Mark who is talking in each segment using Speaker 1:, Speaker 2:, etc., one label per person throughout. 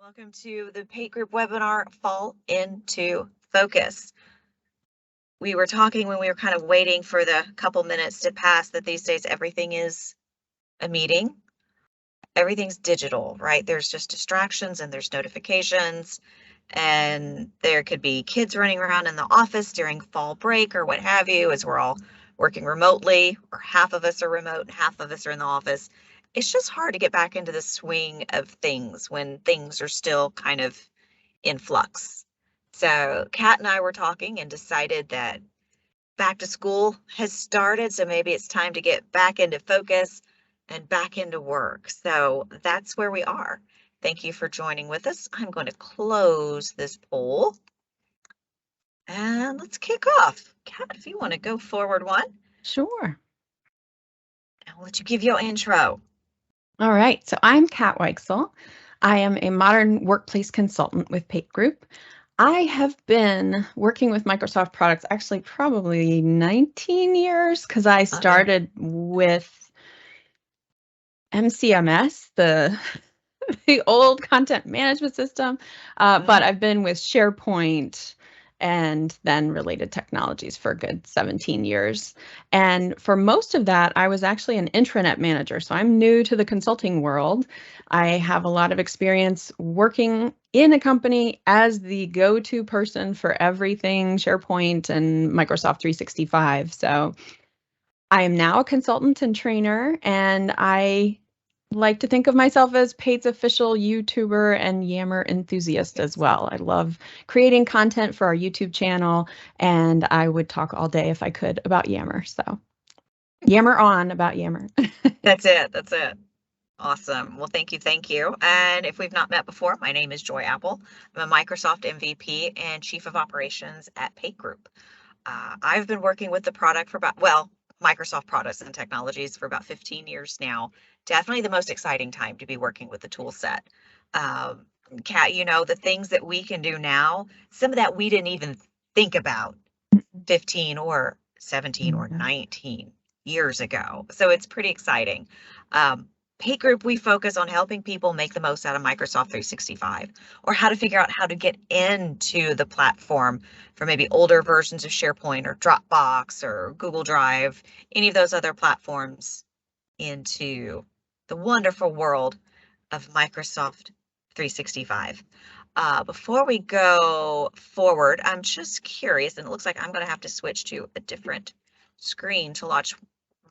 Speaker 1: Welcome to the Pait Group webinar, Fall into Focus. We were talking when we were kind of waiting for the couple minutes to pass that these days everything is a meeting. Everything's digital, right? There's just distractions and there's notifications, and there could be kids running around in the office during fall break or what have you, as we're all working remotely, or half of us are remote and half of us are in the office. It's just hard to get back into the swing of things when things are still kind of in flux. So Kat and I were talking and decided that back to school has started, so maybe it's time to get back into focus and back into work. So that's where we are. Thank you for joining with us. I'm going to close this poll and let's kick off. Kat, if you want to go forward one.
Speaker 2: Sure.
Speaker 1: I'll let you give your intro.
Speaker 2: All right. So I'm Kat Weixel. I am a modern workplace consultant with Pait Group. I have been working with Microsoft products actually probably 19 years because I started with MCMS, the old content management system, but I've been with SharePoint and then related technologies for a good 17 years. And for most of that, I was actually an intranet manager. So I'm new to the consulting world. I have a lot of experience working in a company as the go-to person for everything SharePoint and Microsoft 365. So I am now a consultant and trainer, and I like to think of myself as Pait's official YouTuber and Yammer enthusiast as well. I love creating content for our YouTube channel, and I would talk all day if I could about Yammer. So Yammer on about Yammer.
Speaker 1: That's it. That's it. Awesome. Well, thank you. Thank you. And if we've not met before, my name is Joy Apple. I'm a Microsoft MVP and Chief of Operations at Pait Group. I've been working with the product for Microsoft products and technologies for about 15 years now. Definitely the most exciting time to be working with the tool set. Kat, the things that we can do now, some of that we didn't even think about 15 or 17 or 19 years ago. So it's pretty exciting. Pait Group, we focus on helping people make the most out of Microsoft 365, or how to figure out how to get into the platform for maybe older versions of SharePoint or Dropbox or Google Drive, any of those other platforms, into the wonderful world of Microsoft 365. Before we go forward, I'm just curious, and it looks like I'm going to have to switch to a different screen to launch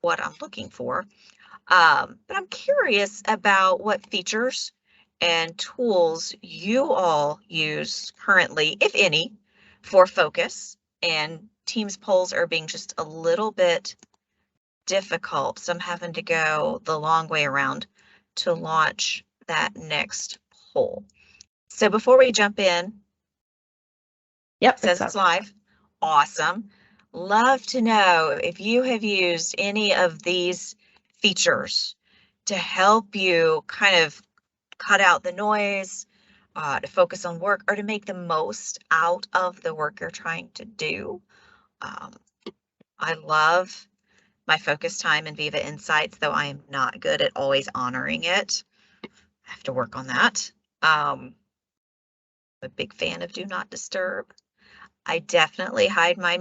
Speaker 1: what I'm looking for. But I'm curious about what features and tools you all use currently, if any, for focus. And Teams polls are being just a little bit difficult, so I'm having to go the long way around to launch that next poll. So before we jump in,
Speaker 2: Yep,
Speaker 1: says it's live. Awesome. Love to know if you have used any of these features to help you kind of cut out the noise, to focus on work, or to make the most out of the work you're trying to do. I love my focus time in Viva Insights, though I am not good at always honoring it. I have to work on that. I'm a big fan of Do Not Disturb. I definitely hide my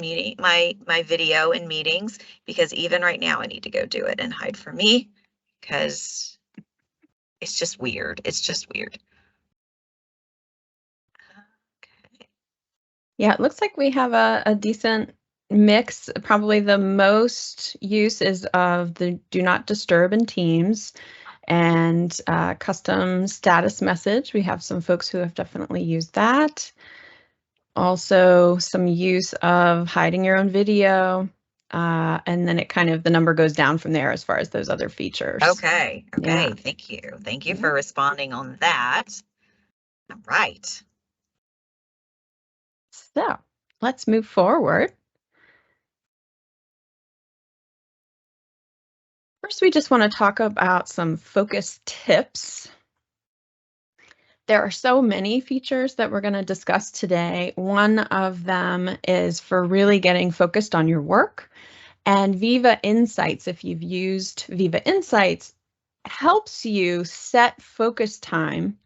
Speaker 1: video in meetings, because even right now I need to go do it and hide for me, because it's just weird. It's just weird. Okay.
Speaker 2: Yeah, it looks like we have a decent mix. Probably the most use is of the Do Not Disturb in Teams and custom status message. We have some folks who have definitely used that. Also some use of hiding your own video, and then it kind of, the number goes down from there as far as those other features.
Speaker 1: Okay. Yeah. Thank you. Thank you for responding on that. All right.
Speaker 2: So let's move forward. First, we just want to talk about some focus tips. There are so many features that we're going to discuss today. One of them is for really getting focused on your work. And Viva Insights, if you've used Viva Insights, helps you set focus time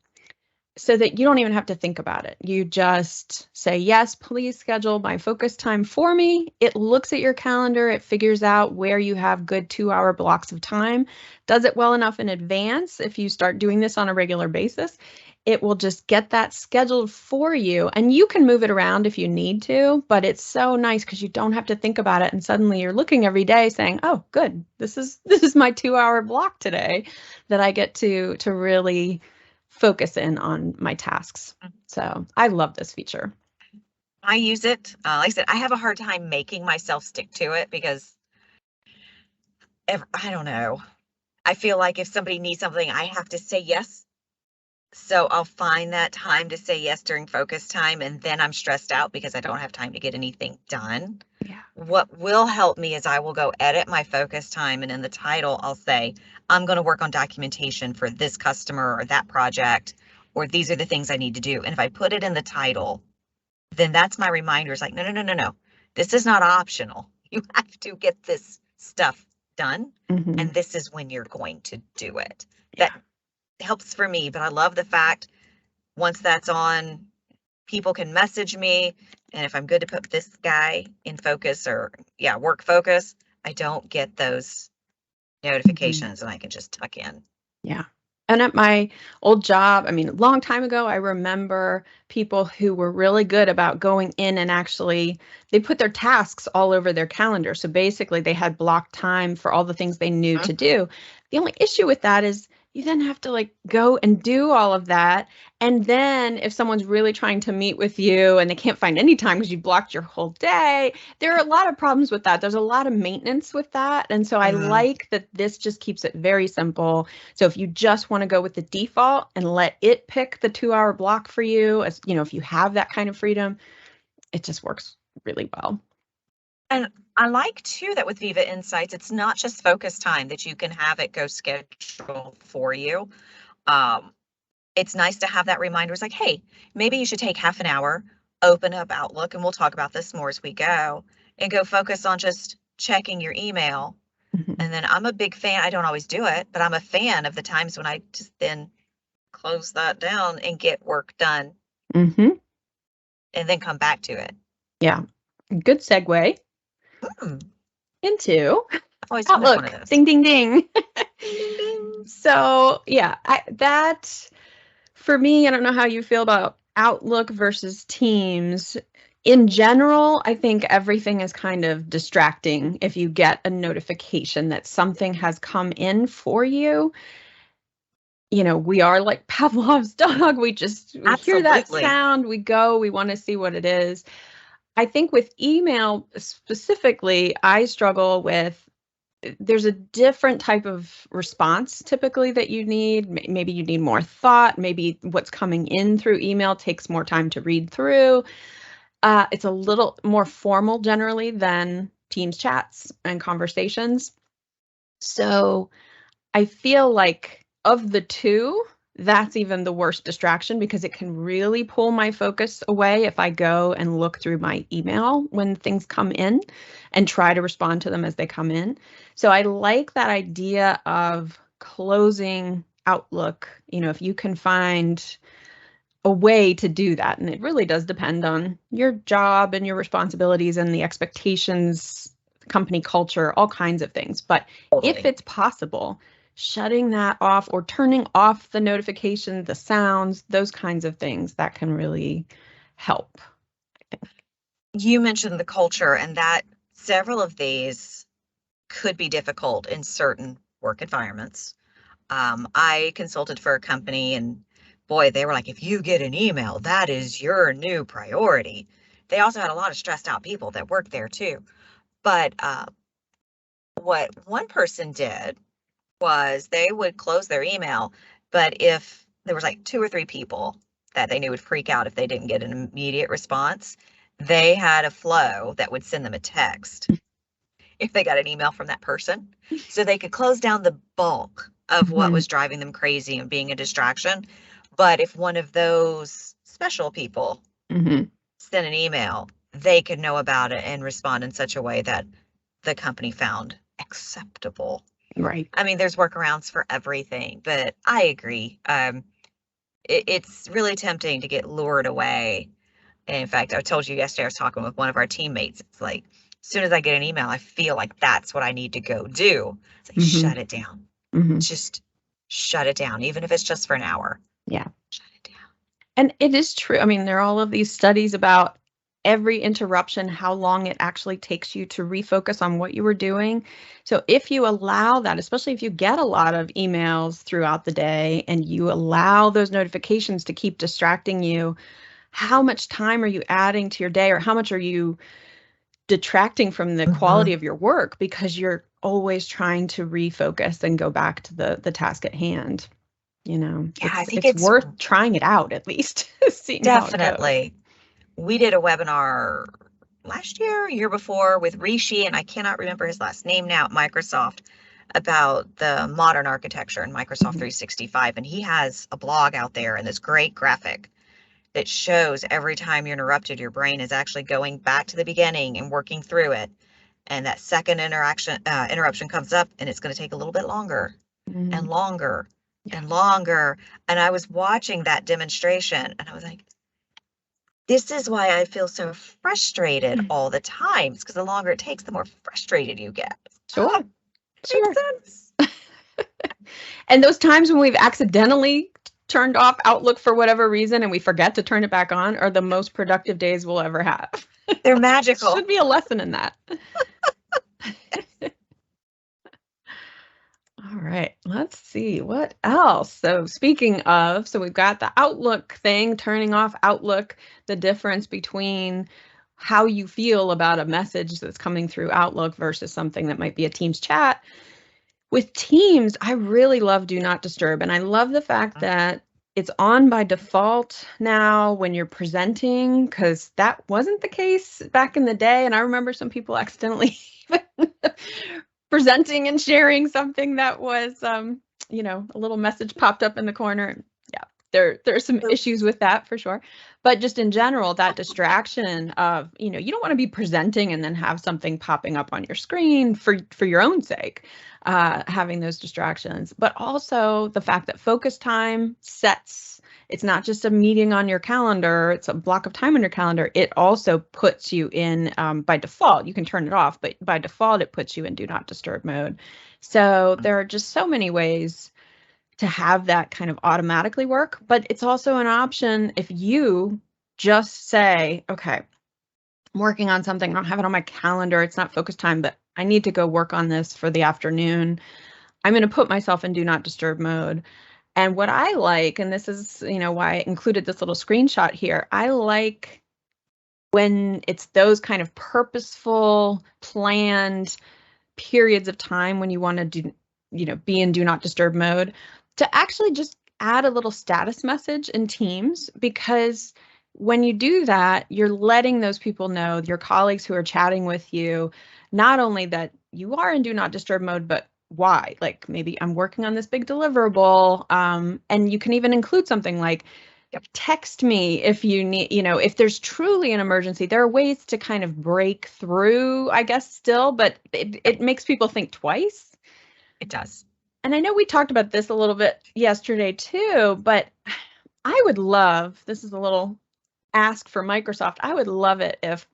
Speaker 2: so that you don't even have to think about it. You just say, yes, please schedule my focus time for me. It looks at your calendar, it figures out where you have good 2-hour blocks of time, does it well enough in advance. If you start doing this on a regular basis, it will just get that scheduled for you, and you can move it around if you need to, but it's so nice because you don't have to think about it, and suddenly you're looking every day saying, oh, good, this is my 2-hour block today that I get to really focus in on my tasks. So I love this feature.
Speaker 1: I use it. Like I said, I have a hard time making myself stick to it because I don't know. I feel like if somebody needs something, I have to say yes. So I'll find that time to say yes during focus time, and then I'm stressed out because I don't have time to get anything done.
Speaker 2: Yeah.
Speaker 1: What will help me is I will go edit my focus time, and in the title, I'll say, I'm going to work on documentation for this customer or that project, or these are the things I need to do. And if I put it in the title, then that's my reminder. It's like, no. This is not optional. You have to get this stuff done, and this is when you're going to do it.
Speaker 2: Yeah.
Speaker 1: That helps for me, but I love the fact once that's on, people can message me, and if I'm good to put this guy in focus or work focus, I don't get those notifications and I can just tuck in.
Speaker 2: Yeah. And at my old job, I mean, a long time ago, I remember people who were really good about going in and actually, they put their tasks all over their calendar. So basically, they had blocked time for all the things they knew to do. The only issue with that is you then have to like go and do all of that. And then if someone's really trying to meet with you and they can't find any time because you blocked your whole day, there are a lot of problems with that. There's a lot of maintenance with that. And so I like that this just keeps it very simple. So if you just want to go with the default and let it pick the 2-hour block for you, as you know, if you have that kind of freedom, it just works really well.
Speaker 1: And I like too that with Viva Insights, it's not just focus time that you can have it go schedule for you. It's nice to have that reminder. It's like, hey, maybe you should take half an hour, open up Outlook, and we'll talk about this more as we go, and go focus on just checking your email. And then I'm a big fan. I don't always do it, but I'm a fan of the times when I just then close that down and get work done and then come back to it.
Speaker 2: Yeah. Good segue into Outlook. Ding, ding, ding. So yeah, that for me, I don't know how you feel about Outlook versus Teams. In general, I think everything is kind of distracting if you get a notification that something has come in for you. You know, we are like Pavlov's dog. We hear that sound, we go, we want to see what it is. I think with email specifically, I struggle with, there's a different type of response typically that you need. Maybe you need more thought. Maybe what's coming in through email takes more time to read through. It's a little more formal generally than Teams chats and conversations. So I feel like of the two, that's even the worst distraction because it can really pull my focus away if I go and look through my email when things come in and try to respond to them as they come in. So I like that idea of closing Outlook, you know, if you can find a way to do that. And it really does depend on your job and your responsibilities and the expectations, company culture, all kinds of things. But if it's possible, shutting that off or turning off the notification, the sounds, those kinds of things, that can really help.
Speaker 1: You mentioned the culture, and that several of these could be difficult in certain work environments. I consulted for a company, and boy, they were like, if you get an email, that is your new priority. They also had a lot of stressed out people that worked there too. But what one person did was they would close their email, but if there was like 2 or 3 people that they knew would freak out if they didn't get an immediate response, they had a flow that would send them a text if they got an email from that person. So they could close down the bulk of what was driving them crazy and being a distraction. But if one of those special people sent an email, they could know about it and respond in such a way that the company found acceptable.
Speaker 2: Right.
Speaker 1: I mean, there's workarounds for everything, but I agree. it's really tempting to get lured away. And in fact, I told you yesterday, I was talking with one of our teammates. It's like, as soon as I get an email, I feel like that's what I need to go do. It's like,
Speaker 2: Mm-hmm.
Speaker 1: shut it down.
Speaker 2: Mm-hmm.
Speaker 1: Just shut it down, even if it's just for an hour.
Speaker 2: Yeah.
Speaker 1: Shut it down.
Speaker 2: And it is true. I mean, there are all of these studies about every interruption, how long it actually takes you to refocus on what you were doing. So if you allow that, especially if you get a lot of emails throughout the day and you allow those notifications to keep distracting you, how much time are you adding to your day, or how much are you detracting from the quality of your work because you're always trying to refocus and go back to the task at hand?
Speaker 1: Yeah, I think
Speaker 2: It's
Speaker 1: it's
Speaker 2: worth trying it out, at least seeing how it goes.
Speaker 1: definitely. We did a webinar last year before with Rishi, and I cannot remember his last name now at Microsoft, about the modern architecture in Microsoft
Speaker 2: Mhm.
Speaker 1: 365. And he has a blog out there and this great graphic that shows every time you're interrupted, your brain is actually going back to the beginning and working through it. And that second interruption comes up, and it's going to take a little bit longer and
Speaker 2: Mm,
Speaker 1: longer
Speaker 2: yeah,
Speaker 1: and longer. And I was watching that demonstration, and I was like, this is why I feel so frustrated all the time. It's because the longer it takes, the more frustrated you get.
Speaker 2: sure,
Speaker 1: Makes
Speaker 2: sure.
Speaker 1: sense.
Speaker 2: And those times when we've accidentally turned off Outlook for whatever reason and we forget to turn it back on are the most productive days we'll ever have.
Speaker 1: They're magical.
Speaker 2: Should be a lesson in that. All right, let's see what else. So speaking of, so we've got the Outlook thing, turning off Outlook, the difference between how you feel about a message that's coming through Outlook versus something that might be a Teams chat. With Teams, I really love Do Not Disturb, and I love the fact that it's on by default now when you're presenting, because that wasn't the case back in the day. And I remember some people accidentally presenting and sharing something that was, a little message popped up in the corner. Yeah, there are some issues with that for sure. But just in general, that distraction of, you don't want to be presenting and then have something popping up on your screen for your own sake, having those distractions. But also the fact that focus time sets, it's not just a meeting on your calendar, it's a block of time on your calendar. It also puts you in, by default, you can turn it off, but by default, it puts you in do not disturb mode. So there are just so many ways to have that kind of automatically work, but it's also an option if you just say, okay, I'm working on something, I don't have it on my calendar, it's not focus time, but I need to go work on this for the afternoon. I'm going to put myself in do not disturb mode. And what I like, and this is, why I included this little screenshot here, I like when it's those kind of purposeful, planned periods of time when you want to do, be in do not disturb mode, to actually just add a little status message in Teams, because when you do that, you're letting those people know, your colleagues who are chatting with you, not only that you are in do not disturb mode, but why. Like, maybe I'm working on this big deliverable, and you can even include something like, text me if you need, if there's truly an emergency. There are ways to kind of break through, I guess, still, but it makes people think twice.
Speaker 1: It does.
Speaker 2: And I know we talked about this a little bit yesterday too, but I would love, this is a little ask for Microsoft, I would love it if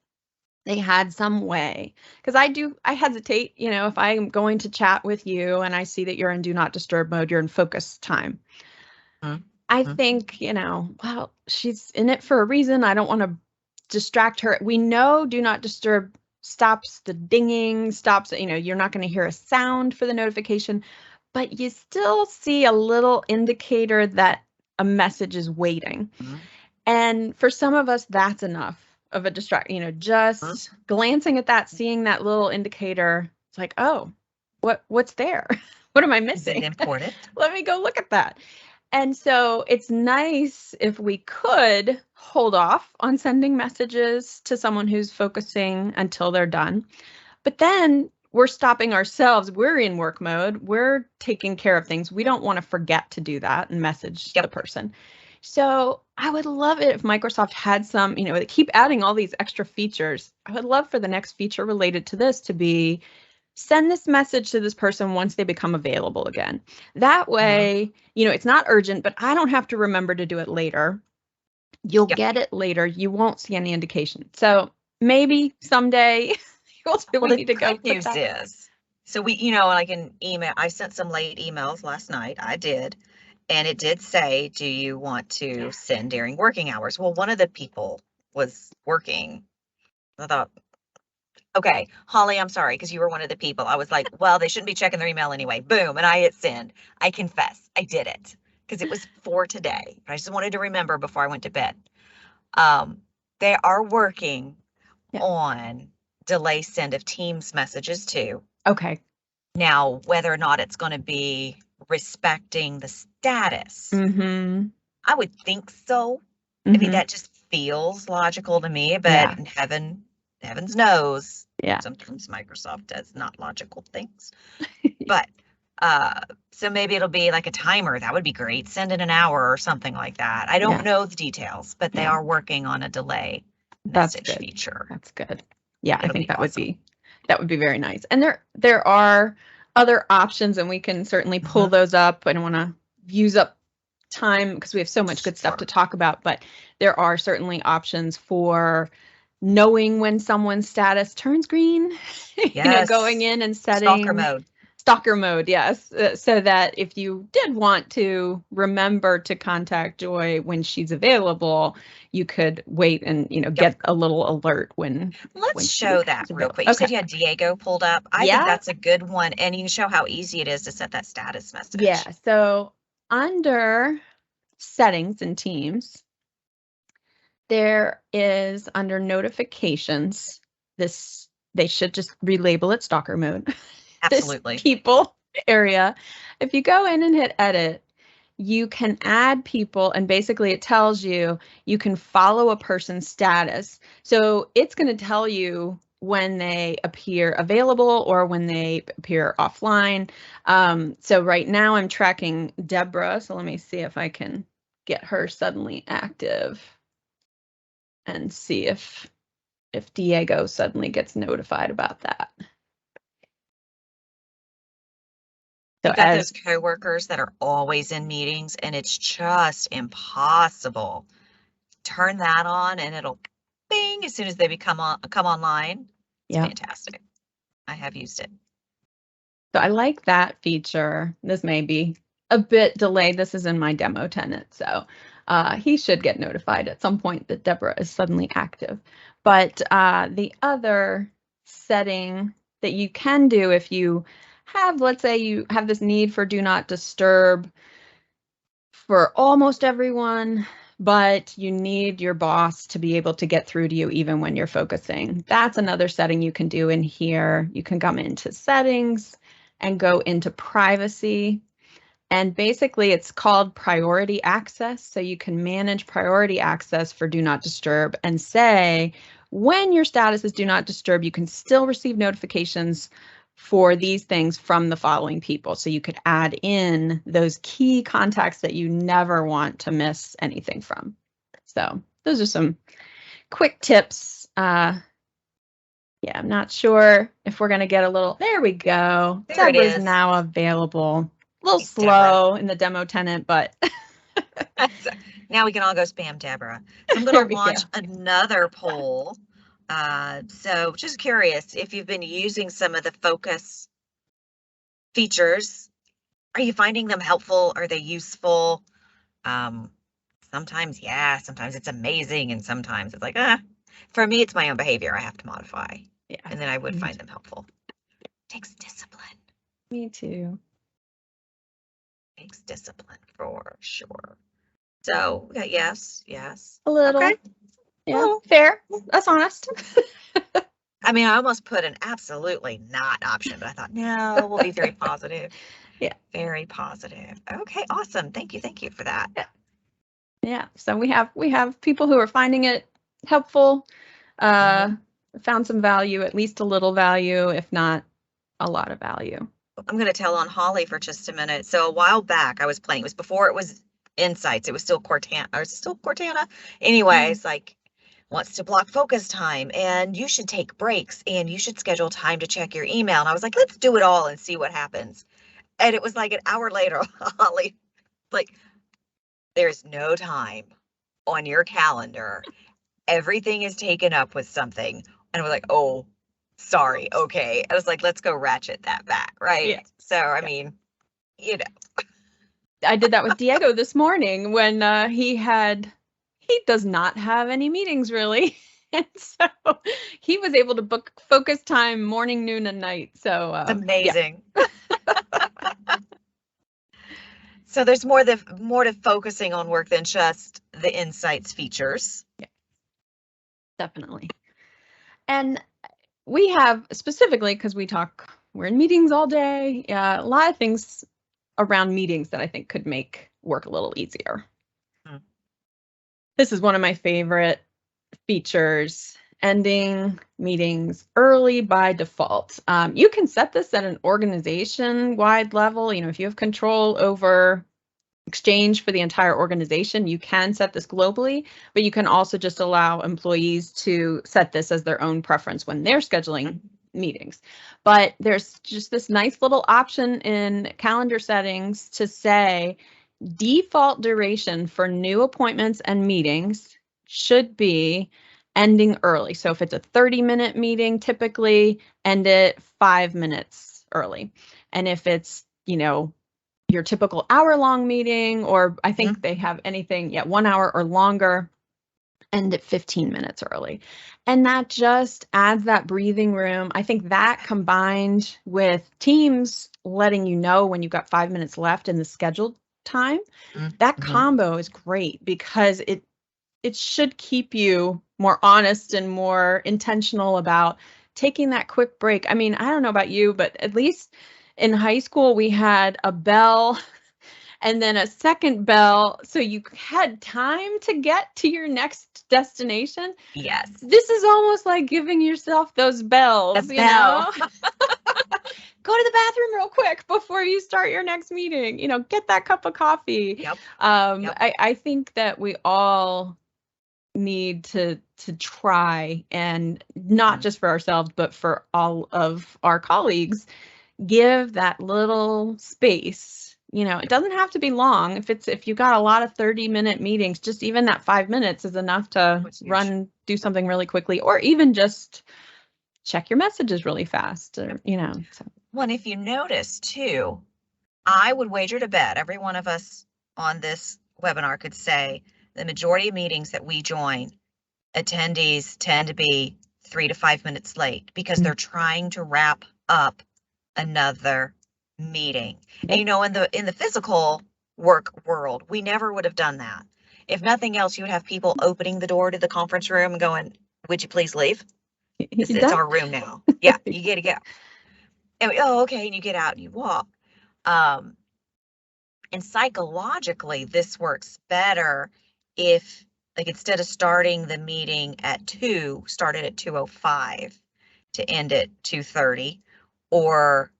Speaker 2: they had some way, because I hesitate, if I'm going to chat with you and I see that you're in do not disturb mode, you're in focus time.
Speaker 1: Mm-hmm.
Speaker 2: I think, well, she's in it for a reason. I don't want to distract her. We know do not disturb stops the dinging, stops, you're not going to hear a sound for the notification, but you still see a little indicator that a message is waiting.
Speaker 1: Mm-hmm.
Speaker 2: And for some of us, that's enough of a distract, just glancing at that, seeing that little indicator, it's like, oh, what's there? What am I missing?
Speaker 1: Is it important?
Speaker 2: Let me go look at that. And so it's nice if we could hold off on sending messages to someone who's focusing until they're done. But then we're stopping ourselves. We're in work mode. We're taking care of things. We don't want to forget to do that and message the person. So I would love it if Microsoft had some, they keep adding all these extra features. I would love for the next feature related to this to be send this message to this person once they become available again. That way, it's not urgent, but I don't have to remember to do it later. You'll get it later. You won't see any indication. So maybe someday we need to go.
Speaker 1: The good news is, so we, like an email, I sent some late emails last night. I did. And it did say, do you want to send during working hours? Well, one of the people was working. I thought, okay, Holly, I'm sorry, because you were one of the people. I was like, well, they shouldn't be checking their email anyway. Boom. And I hit send. I confess, I did it because it was for today. I just wanted to remember before I went to bed. They are working on delay send of Teams messages too.
Speaker 2: Okay.
Speaker 1: Now, whether or not it's going to be respecting the status, I would think so. I mean, that just feels logical to me, but heavens knows, sometimes Microsoft does not logical things. But so maybe it'll be like a timer. That would be great. Send in an hour or something like that. I don't know the details, but they are working on a delay message feature.
Speaker 2: That's good. Yeah, I think that would be very nice. And there are other options, and we can certainly pull those up. I don't want to use up time because we have so much good stuff to talk about, but there are certainly options for knowing when someone's status turns green, going in and setting stalker mode, yes, so that if you did want to remember to contact Joy when she's available, you could wait and get a little alert when.
Speaker 1: Let's show that real quick. You said you had Diego pulled up. I think that's a good one, and you can show how easy it is to set that status message.
Speaker 2: Yeah. So under settings in Teams, there is under notifications. They should just relabel it stalker mode.
Speaker 1: Absolutely.
Speaker 2: This people area. If you go in and hit edit, you can add people, and basically it tells you can follow a person's status. So it's going to tell you when they appear available or when they appear offline. So right now I'm tracking Deborah. So let me see if I can get her suddenly active and see if Diego suddenly gets notified about that.
Speaker 1: So got those coworkers that are always in meetings, and it's just impossible. Turn that on, and it'll bing as soon as they come online. It's fantastic. I have used it.
Speaker 2: So I like that feature. This may be a bit delayed. This is in my demo tenant, so he should get notified at some point that Deborah is suddenly active. But the other setting that you can do if you have, let's say you have this need for do not disturb for almost everyone, but you need your boss to be able to get through to you even when you're focusing. That's another setting you can do in here. You can come into settings and go into privacy. And basically it's called priority access. So you can manage priority access for do not disturb and say, when your status is do not disturb, you can still receive notifications for these things from the following people. So you could add in those key contacts that you never want to miss anything from. So those are some quick tips. I'm not sure if we're going to get a little, there we go. Deborah's now available. A little slow in the demo tenant, but
Speaker 1: now we can all go spam Deborah. So I'm going to launch another poll. So just curious if you've been using some of the focus features. Are you finding them helpful? Are they useful? Sometimes, sometimes it's amazing, and sometimes it's like, for me, it's my own behavior I have to modify. Yeah. And then I would find them helpful. Takes discipline.
Speaker 2: Me too.
Speaker 1: Takes discipline for sure. So we got yes.
Speaker 2: A little. Okay. Yeah, fair. That's honest.
Speaker 1: I mean, I almost put an absolutely not option, but I thought, no, we'll be very positive.
Speaker 2: Yeah.
Speaker 1: Very positive. Okay, awesome. Thank you for that.
Speaker 2: Yeah. So we have people who are finding it helpful, found some value, at least a little value, if not a lot of value.
Speaker 1: I'm going to tell on Holly for just a minute. So a while back I was playing, it was before it was Insights. It was still Cortana, or still Cortana. Anyways, like wants to block focus time, and you should take breaks, and you should schedule time to check your email. And I was like, let's do it all and see what happens. And it was like an hour later, Holly, like, there's no time on your calendar. Everything is taken up with something. And I was like, oh, sorry. Okay. I was like, let's go ratchet that back. Right.
Speaker 2: Yeah.
Speaker 1: So, I mean, you know.
Speaker 2: I did that with Diego this morning when he does not have any meetings really. And so he was able to book focus time morning, noon, and night. So
Speaker 1: it's amazing. Yeah. So there's more to focusing on work than just the insights features.
Speaker 2: Yeah, definitely. And we have specifically, because we're in meetings all day, a lot of things around meetings that I think could make work a little easier. This is one of my favorite features, ending meetings early by default. You can set this at an organization-wide level. You know, if you have control over Exchange for the entire organization, you can set this globally, but you can also just allow employees to set this as their own preference when they're scheduling meetings. But there's just this nice little option in calendar settings to say default duration for new appointments and meetings should be ending early. So if it's a 30-minute meeting, typically end it 5 minutes early. And if it's, you know, your typical hour-long meeting, or I think they have anything, 1 hour or longer, end at 15 minutes early. And that just adds that breathing room. I think that combined with Teams letting you know when you've got 5 minutes left in the scheduled time, that combo is great because it should keep you more honest and more intentional about taking that quick break. I mean, I don't know about you, but at least in high school, we had a bell and then a second bell, so you had time to get to your next destination.
Speaker 1: Yes.
Speaker 2: This is almost like giving yourself those bells, you know? Go to the bathroom real quick before you start your next meeting. You know, get that cup of coffee.
Speaker 1: Yep.
Speaker 2: I think that we all need to try, and not just for ourselves, but for all of our colleagues, give that little space. You know, it doesn't have to be long. If you got a lot of 30-minute meetings, just even that 5 minutes is enough to do something really quickly, or even just check your messages really fast, or, you know. So.
Speaker 1: Well, and if you notice too, I would wager to bet every one of us on this webinar could say the majority of meetings that we join, attendees tend to be 3 to 5 minutes late because they're trying to wrap up another meeting. And you know, in the physical work world, we never would have done that. If nothing else, you would have people opening the door to the conference room and going, would you please leave? It's our room now. Yeah, you get to go. And oh, okay, and you get out and you walk. And psychologically, this works better if, like, instead of starting the meeting at 2, started at 2:05 to end at 2:30, or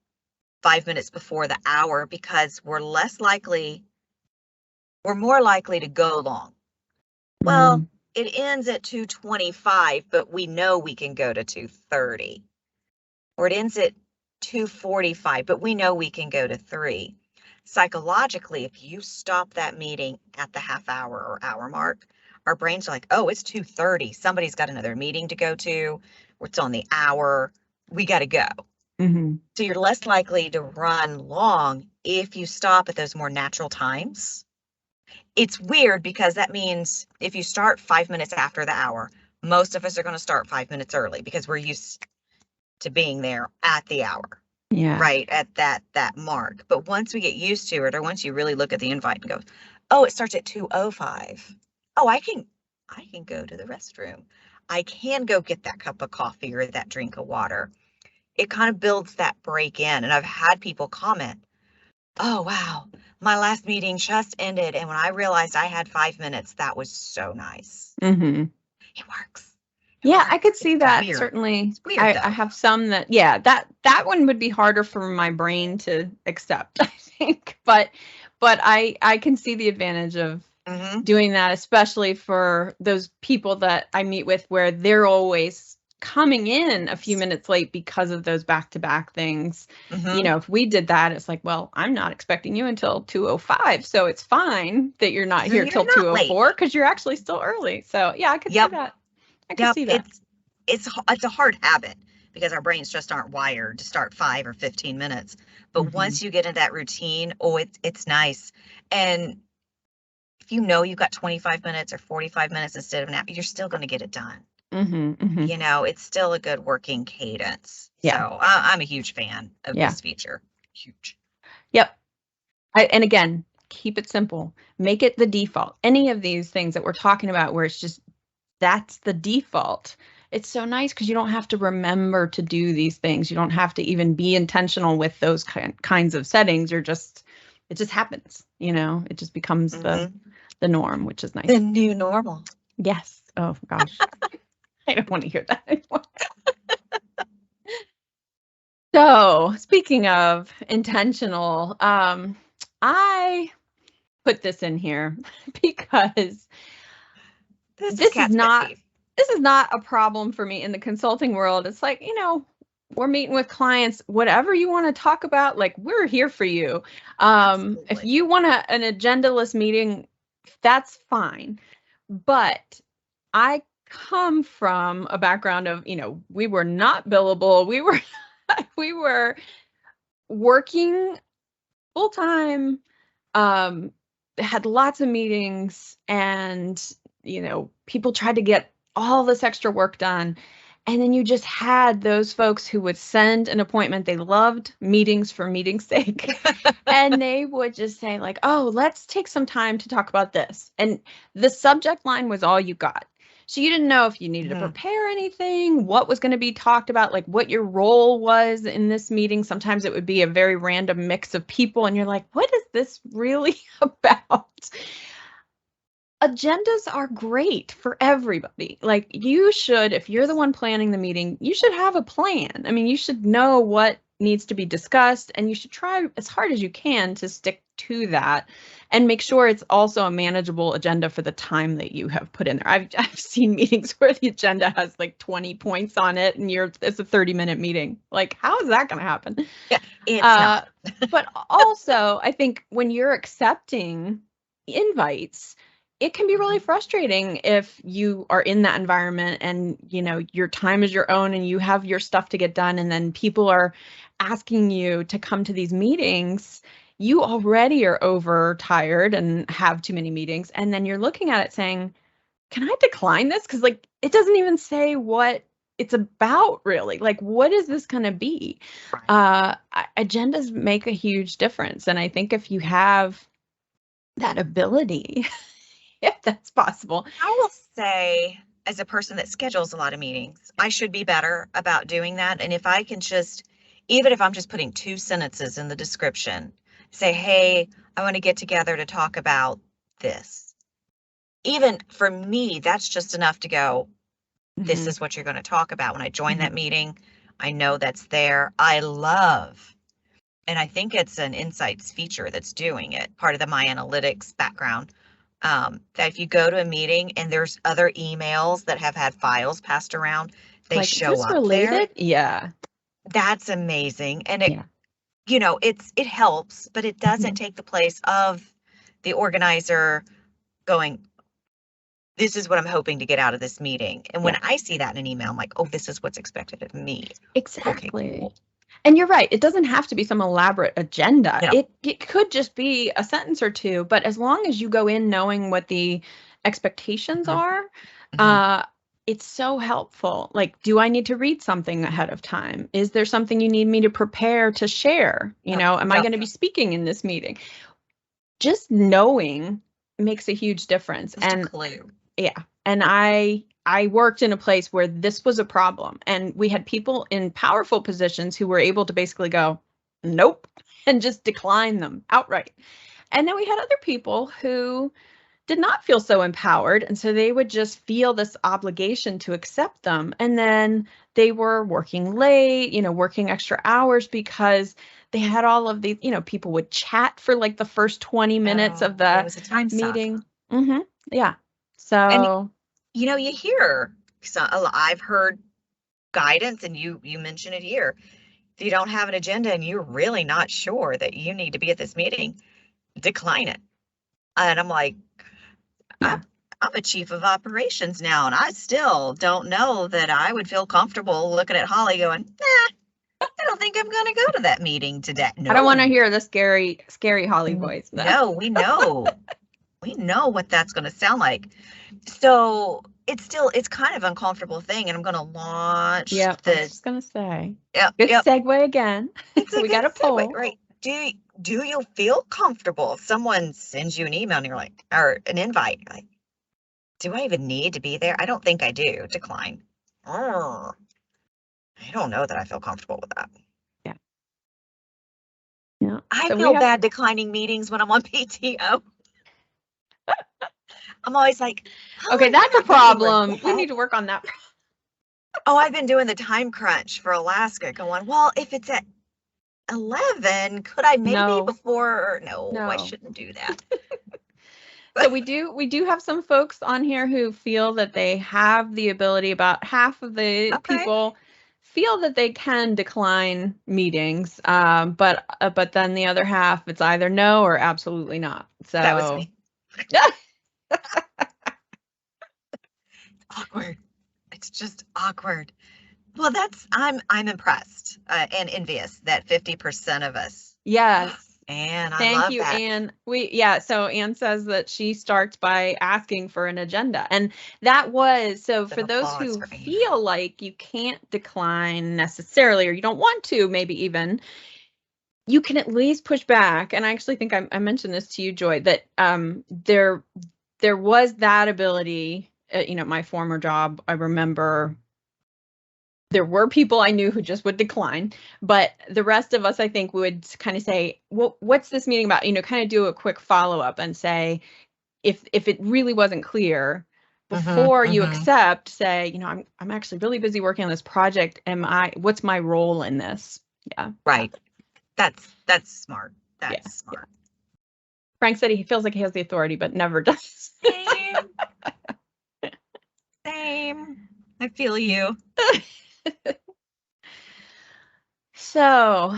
Speaker 1: 5 minutes before the hour, because we're more likely to go long. Well, it ends at 2:25, but we know we can go to 2:30. Or it ends at 2:45, but we know we can go to 3. Psychologically, if you stop that meeting at the half hour or hour mark, our brains are like, oh, it's 2:30. Somebody's got another meeting to go to, or it's on the hour. We got to go. So you're less likely to run long if you stop at those more natural times. It's weird because that means if you start 5 minutes after the hour, most of us are going to start 5 minutes early because we're used to being there at the hour. Yeah. Right at that mark. But once we get used to it, or once you really look at the invite and go, oh, it starts at 2:05. Oh, I can go to the restroom. I can go get that cup of coffee or that drink of water. It kind of builds that break in. And I've had people comment, oh, wow, my last meeting just ended. And when I realized I had 5 minutes, that was so nice. It works.
Speaker 2: Yeah, I could see that. Certainly. Weird, I have some that, that one would be harder for my brain to accept, I think. But I can see the advantage of doing that, especially for those people that I meet with where they're always coming in a few minutes late because of those back-to-back things. You know, if we did that, it's like, well, I'm not expecting you until 2:05, so it's fine that you're not here till 2:04 because you're actually still early. So yeah, I could see that. I could see that.
Speaker 1: It's a hard habit because our brains just aren't wired to start 5 or 15 minutes. But once you get in that routine, it's nice. And if you know you've got 25 minutes or 45 minutes instead of an hour, you're still going to get it done. You know, it's still a good working cadence.
Speaker 2: Yeah.
Speaker 1: So I'm a huge fan of this feature. Huge.
Speaker 2: Yep. And again, keep it simple. Make it the default. Any of these things that we're talking about where it's just, that's the default. It's so nice because you don't have to remember to do these things. You don't have to even be intentional with those kinds of settings. It just happens, you know, it just becomes the norm, which is nice.
Speaker 1: The new normal.
Speaker 2: Yes. Oh gosh. I don't want to hear that anymore. So speaking of intentional, I put this in here because this is not a problem for me in the consulting world. It's like, you know, we're meeting with clients, whatever you want to talk about, like we're here for you. If you want an agendaless meeting, that's fine. But I come from a background of, you know, we were not billable. We were working full time, had lots of meetings, and, you know, people tried to get all this extra work done. And then you just had those folks who would send an appointment. They loved meetings for meeting's sake. And they would just say like, oh, let's take some time to talk about this. And the subject line was all you got. So you didn't know if you needed to prepare anything, what was going to be talked about, like what your role was in this meeting. Sometimes it would be a very random mix of people. And you're like, what is this really about? Agendas are great for everybody. Like you should, if you're the one planning the meeting, you should have a plan. I mean, you should know what needs to be discussed, and you should try as hard as you can to stick to that and make sure it's also a manageable agenda for the time that you have put in there. I've seen meetings where the agenda has like 20 points on it and it's a 30-minute meeting. Like, how is that going to happen?
Speaker 1: Yeah, it's not.
Speaker 2: But also, I think when you're accepting invites, it can be really frustrating if you are in that environment and, you know, your time is your own and you have your stuff to get done. And then people are asking you to come to these meetings. You already are overtired and have too many meetings. And then you're looking at it saying, can I decline this? Because like, it doesn't even say what it's about really. Like, what is this going to be? Agendas make a huge difference. And I think if you have that ability, if that's possible.
Speaker 1: I will say, as a person that schedules a lot of meetings, I should be better about doing that. And if I can just, even if I'm just putting 2 sentences in the description, say, hey, I want to get together to talk about this. Even for me, that's just enough to go, this is what you're going to talk about. When I join that meeting, I know that's there. I love, and I think it's an Insights feature that's doing it, part of the My Analytics background. That if you go to a meeting and there's other emails that have had files passed around, they like, show up related? There.
Speaker 2: Yeah.
Speaker 1: That's amazing. And it, you know, it helps, but it doesn't take the place of the organizer going, this is what I'm hoping to get out of this meeting. And when I see that in an email, I'm like, oh, this is what's expected of me.
Speaker 2: Exactly. Okay, cool. And you're right. It doesn't have to be some elaborate agenda. No. It could just be a sentence or two, but as long as you go in knowing what the expectations are, it's so helpful. Like, do I need to read something ahead of time? Is there something you need me to prepare to share? You know, am I going to be speaking in this meeting? Just knowing makes a huge difference.
Speaker 1: Just a clue.
Speaker 2: Yeah. And I worked in a place where this was a problem, and we had people in powerful positions who were able to basically go, nope, and just decline them outright. And then we had other people who did not feel so empowered. And so they would just feel this obligation to accept them. And then they were working late, you know, working extra hours because they had all of these, you know, people would chat for like the first 20 minutes of the meeting. Yeah.
Speaker 1: And
Speaker 2: So
Speaker 1: you hear, so I've heard guidance, and you mention it here. If you don't have an agenda and you're really not sure that you need to be at this meeting, decline it. And I'm like, I'm,
Speaker 2: yeah,
Speaker 1: I'm a chief of operations now, and I still don't know that I would feel comfortable looking at Holly going, I don't think I'm going to go to that meeting today.
Speaker 2: I don't want to
Speaker 1: No,
Speaker 2: hear the scary Holly voice.
Speaker 1: no, we know. We know what that's going to sound like. So it's kind of an uncomfortable thing. And I'm going to launch
Speaker 2: Yeah, I was just gonna say.
Speaker 1: yep,
Speaker 2: Good
Speaker 1: yep.
Speaker 2: segue again.
Speaker 1: It's a
Speaker 2: We
Speaker 1: good
Speaker 2: got a
Speaker 1: segue,
Speaker 2: poll.
Speaker 1: right? Do you feel comfortable if someone sends you an email and you're like, or an invite, you're like, do I even need to be there? I don't think I do. Decline. Oh, I don't know that I feel comfortable with that.
Speaker 2: Yeah. Yeah.
Speaker 1: I
Speaker 2: So we
Speaker 1: feel
Speaker 2: have
Speaker 1: bad declining meetings when I'm on PTO. I'm always like, oh,
Speaker 2: okay,
Speaker 1: I'm
Speaker 2: that's a
Speaker 1: gonna run you
Speaker 2: problem. We need
Speaker 1: ahead.
Speaker 2: to work on that.
Speaker 1: Oh, I've been doing the time crunch for Alaska going, well, if it's at 11, could I maybe
Speaker 2: No,
Speaker 1: before? No, I
Speaker 2: no.
Speaker 1: shouldn't do that.
Speaker 2: So we do have some folks on here who feel that they have the ability, about half of the
Speaker 1: Okay.
Speaker 2: people feel that they can decline meetings. But then the other half, it's either no or absolutely not.
Speaker 1: That was
Speaker 2: So
Speaker 1: me. Awkward. It's just awkward. Well, I'm impressed and envious that 50% of us.
Speaker 2: yes.
Speaker 1: And I
Speaker 2: Thank
Speaker 1: love
Speaker 2: you,
Speaker 1: that.
Speaker 2: Anne. So Anne says that she starts by asking for an agenda. And so
Speaker 1: An
Speaker 2: for those
Speaker 1: applause
Speaker 2: who
Speaker 1: for Anne.
Speaker 2: feel like you can't decline necessarily, or you don't want to, maybe even, you can at least push back. And I actually think I mentioned this to you, Joy, that there was that ability, my former job. I remember there were people I knew who just would decline, but the rest of us, I think, would kind of say, well, what's this meeting about? Kind of do a quick follow-up and say, if it really wasn't clear before you accept, say, I'm actually really busy working on this project. What's my role in this? Yeah.
Speaker 1: Right. That's smart. That's
Speaker 2: Yeah.
Speaker 1: smart.
Speaker 2: Frank said he feels like he has the authority, but never does.
Speaker 1: Same. Same. I feel you.
Speaker 2: So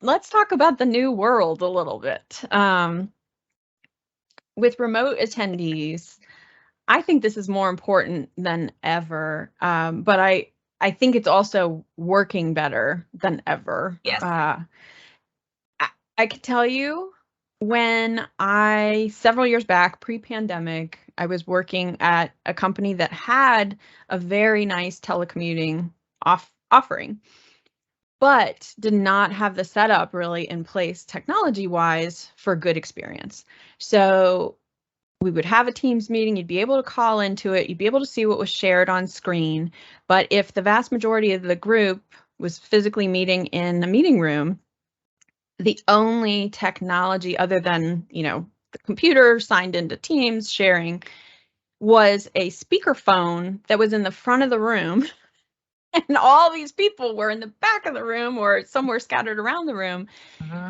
Speaker 2: let's talk about the new world a little bit. With remote attendees, I think this is more important than ever, but I think it's also working better than ever.
Speaker 1: Yes.
Speaker 2: I can tell you, several years back, pre-pandemic, I was working at a company that had a very nice telecommuting offering, but did not have the setup really in place technology-wise for good experience. So we would have a Teams meeting, you'd be able to call into it, you'd be able to see what was shared on screen. But if the vast majority of the group was physically meeting in a meeting room, the only technology other than, the computer signed into Teams sharing was a speakerphone that was in the front of the room. And all these people were in the back of the room or somewhere scattered around the room.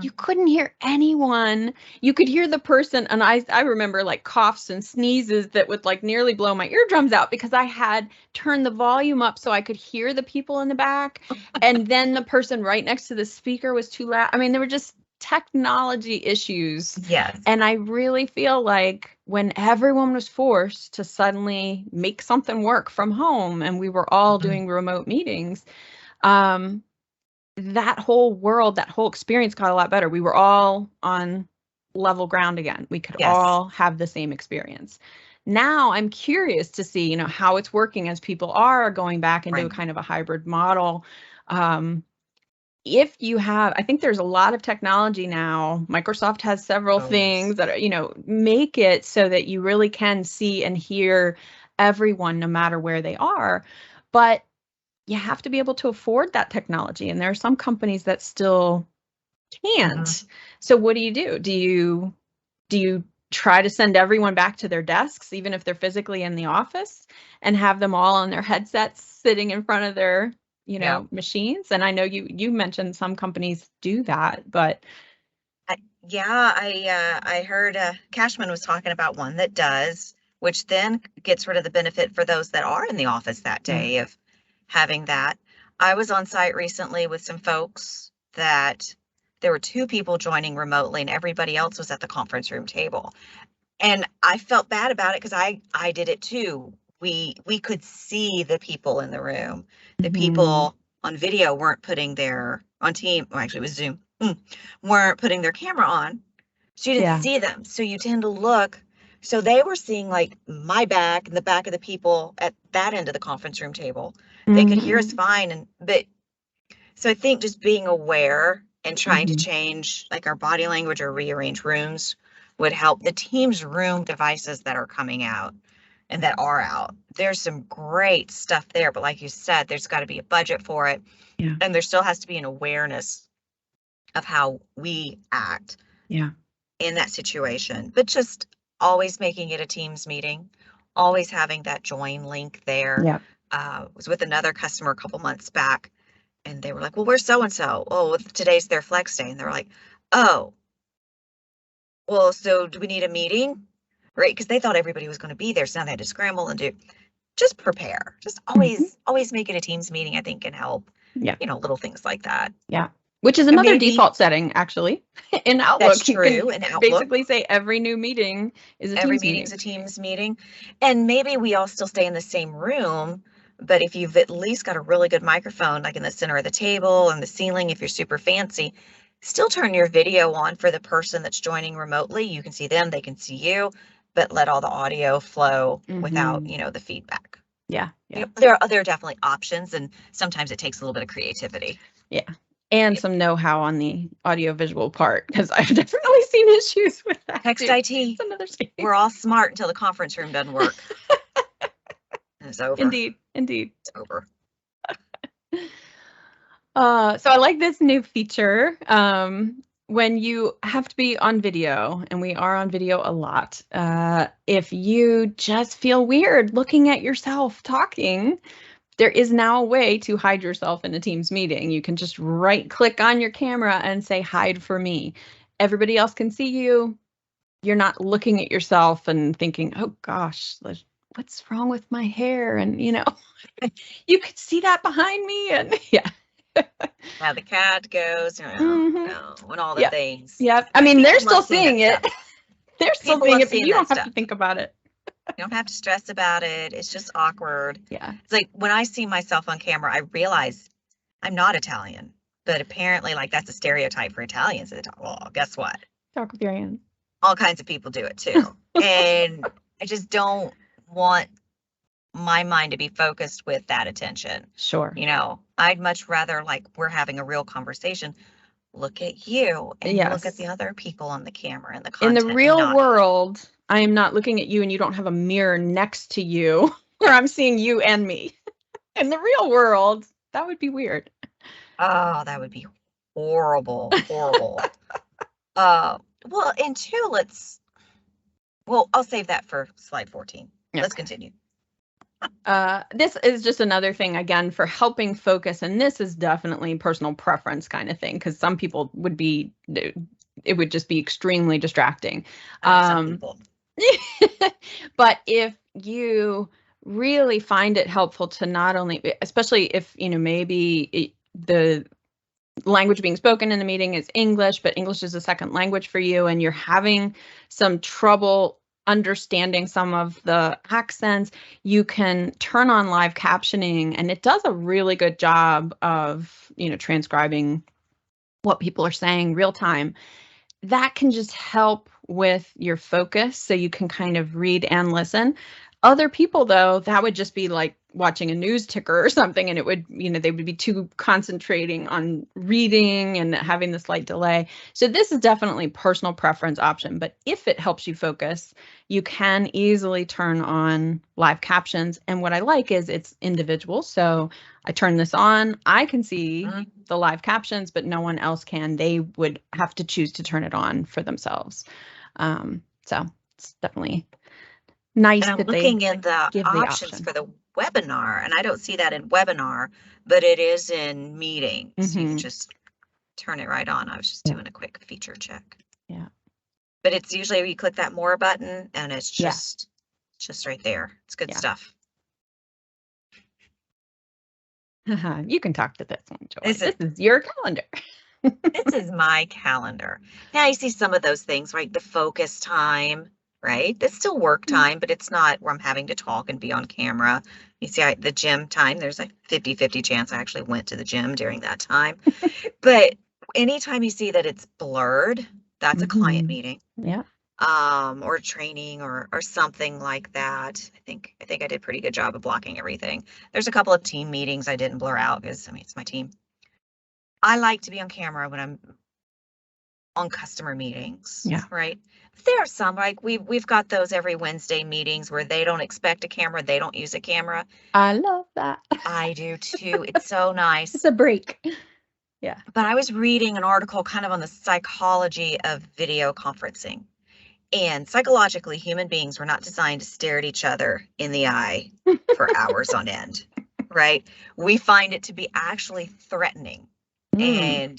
Speaker 2: You couldn't hear anyone. You could hear the person, and I remember like coughs and sneezes that would like nearly blow my eardrums out because I had turned the volume up so I could hear the people in the back, and then the person right next to the speaker was too loud. I mean, there were just technology issues.
Speaker 1: Yes.
Speaker 2: And I really feel like when everyone was forced to suddenly make something work from home and we were all doing remote meetings, that whole world, that whole experience got a lot better. We were all on level ground again. We could
Speaker 1: Yes.
Speaker 2: all have the same experience. Now I'm curious to see, how it's working as people are going back into a
Speaker 1: Right.
Speaker 2: kind of a hybrid model. If you have, I think there's a lot of technology now. Microsoft has several things that are, make it so that you really can see and hear everyone no matter where they are. But you have to be able to afford that technology. And there are some companies that still can't. So what do? Do you try to send everyone back to their desks, even if they're physically in the office, and have them all on their headsets sitting in front of their, machines? And I know you mentioned some companies do that, but
Speaker 1: Yeah, I heard Cashman was talking about one that does, which then gets rid of the benefit for those that are in the office that
Speaker 2: Yeah.
Speaker 1: day of having that. I was on site recently with some folks that there were two people joining remotely and everybody else was at the conference room table. And I felt bad about it because I did it too. We could see the people in the room. The
Speaker 2: Mhm.
Speaker 1: people on video weren't putting their on team, well, actually it was Zoom, weren't putting their camera on. So you didn't
Speaker 2: Yeah.
Speaker 1: see them. So you tend to look. So they were seeing like my back and the back of the people at that end of the conference room table. They could hear us
Speaker 2: Mhm.
Speaker 1: fine. But so I think just being aware and trying to
Speaker 2: Mhm.
Speaker 1: change like our body language or rearrange rooms would help. The Teams room devices that are coming out and that are out, there's some great stuff there. But like you said, there's got to be a budget for it.
Speaker 2: Yeah.
Speaker 1: And there still has to be an awareness of how we act
Speaker 2: Yeah.
Speaker 1: in that situation. But just always making it a Teams meeting, always having that join link there.
Speaker 2: Yeah.
Speaker 1: Was with another customer a couple months back and they were like, well, where's so and so? Oh, today's their flex day. And they're like, oh, well, so do we need a meeting? Right? Because they thought everybody was going to be there. So now they had to scramble and do just prepare. Just
Speaker 2: Mhm.
Speaker 1: always make it a Teams meeting, I think can help,
Speaker 2: Yeah.
Speaker 1: little things like that.
Speaker 2: Yeah. Which is
Speaker 1: And
Speaker 2: another
Speaker 1: maybe
Speaker 2: default setting, actually. In
Speaker 1: that's
Speaker 2: Outlook, you can
Speaker 1: true in Outlook.
Speaker 2: basically say every new meeting is a
Speaker 1: Every
Speaker 2: Teams
Speaker 1: meeting's
Speaker 2: meeting.
Speaker 1: a Teams meeting. And maybe we all still stay in the same room, but if you've at least got a really good microphone, like in the center of the table and the ceiling, if you're super fancy, still turn your video on for the person that's joining remotely. You can see them, they can see you, but let all the audio flow without,
Speaker 2: Mhm.
Speaker 1: the feedback.
Speaker 2: Yeah. Yeah.
Speaker 1: There are definitely options, and sometimes it takes a little bit of creativity.
Speaker 2: Yeah. And
Speaker 1: Yep.
Speaker 2: some know-how on the audio-visual part, because I've definitely seen issues with that
Speaker 1: Text
Speaker 2: too.
Speaker 1: IT,
Speaker 2: It's another
Speaker 1: we're
Speaker 2: space.
Speaker 1: all smart until the conference room doesn't work. And it's over.
Speaker 2: Indeed. Indeed.
Speaker 1: It's over.
Speaker 2: So I like this new feature. When you have to be on video, and we are on video a lot, if you just feel weird looking at yourself talking, there is now a way to hide yourself in a Teams meeting. You can just right click on your camera and say, hide for me. Everybody else can see you. You're not looking at yourself and thinking, oh gosh, what's wrong with my hair? And, you could see that behind me. And yeah.
Speaker 1: How the cat goes,
Speaker 2: Hmm.
Speaker 1: and all the
Speaker 2: Yep.
Speaker 1: things.
Speaker 2: Yep. I
Speaker 1: But
Speaker 2: mean, they're
Speaker 1: people love
Speaker 2: still
Speaker 1: seeing
Speaker 2: seeing
Speaker 1: that
Speaker 2: it.
Speaker 1: stuff.
Speaker 2: They're still
Speaker 1: People
Speaker 2: seeing
Speaker 1: love
Speaker 2: it, but
Speaker 1: seeing
Speaker 2: you
Speaker 1: that
Speaker 2: don't have to
Speaker 1: stuff.
Speaker 2: think about it.
Speaker 1: You don't have to stress about it. It's just awkward.
Speaker 2: Yeah.
Speaker 1: It's like when I see myself on camera, I realize I'm not Italian, but apparently, like that's a stereotype for Italians. Well, guess what?
Speaker 2: Talk with your hands.
Speaker 1: All kinds of people do it too. And I just don't want my mind to be focused with that attention.
Speaker 2: Sure.
Speaker 1: I'd much rather like we're having a real conversation. Look at you and look at
Speaker 2: Yes.
Speaker 1: the other people on the camera and the
Speaker 2: In the
Speaker 1: content and
Speaker 2: real
Speaker 1: not.
Speaker 2: world, I am not looking at you and you don't have a mirror next to you where I'm seeing you and me. In the real world, that would be weird.
Speaker 1: Oh, that would be horrible, horrible. Uh, well, and two, I'll save that for slide 14. Let's
Speaker 2: Okay.
Speaker 1: continue.
Speaker 2: This is just another thing, again, for helping focus. And this is definitely personal preference kind of thing, because some people it would just be extremely distracting.
Speaker 1: Some people.
Speaker 2: But if you really find it helpful to not only, especially if, maybe the language being spoken in the meeting is English, but English is a second language for you, and you're having some trouble understanding some of the accents, you can turn on live captioning, and it does a really good job of, transcribing what people are saying real time. That can just help with your focus so you can kind of read and listen. Other people, though, that would just be like watching a news ticker or something, and it would, they would be too concentrating on reading and having the slight delay. So this is definitely personal preference option, but if it helps you focus, you can easily turn on live captions. And what I like is it's individual. So I turn this on, I can see the live captions, but no one else can. They would have to choose to turn it on for themselves. So it's definitely nice
Speaker 1: And I'm
Speaker 2: that they
Speaker 1: looking in the
Speaker 2: give the
Speaker 1: options
Speaker 2: option.
Speaker 1: for the webinar, and I don't see that in webinar, but it is in meetings. You can
Speaker 2: Mm-hmm.
Speaker 1: just turn it right on. I was just
Speaker 2: Yeah.
Speaker 1: doing a quick feature check.
Speaker 2: Yeah.
Speaker 1: But it's usually you click that more button and it's
Speaker 2: Yeah.
Speaker 1: just right there. It's good
Speaker 2: Yeah.
Speaker 1: stuff.
Speaker 2: You can talk to this one, Joy.
Speaker 1: This
Speaker 2: This is your calendar.
Speaker 1: is my calendar. Now you see some of those things, right? The focus time, right? It's still work time, but it's not where I'm having to talk and be on camera. You see the gym time, there's a 50-50 chance I actually went to the gym during that time. But anytime you see that it's blurred, that's a client meeting.
Speaker 2: Yeah.
Speaker 1: Or training or something like that. I think I did a pretty good job of blocking everything. There's a couple of team meetings I didn't blur out because I mean it's my team. I like to be on camera when I'm on customer meetings.
Speaker 2: Yeah.
Speaker 1: Right. There are some like we've got those every Wednesday meetings where they don't expect a camera, they don't use a camera.
Speaker 2: I love that.
Speaker 1: I do too. It's so nice.
Speaker 2: It's a break. Yeah.
Speaker 1: But I was reading an article kind of on the psychology of video conferencing. And psychologically, human beings were not designed to stare at each other in the eye for hours on end, right? We find it to be actually threatening. And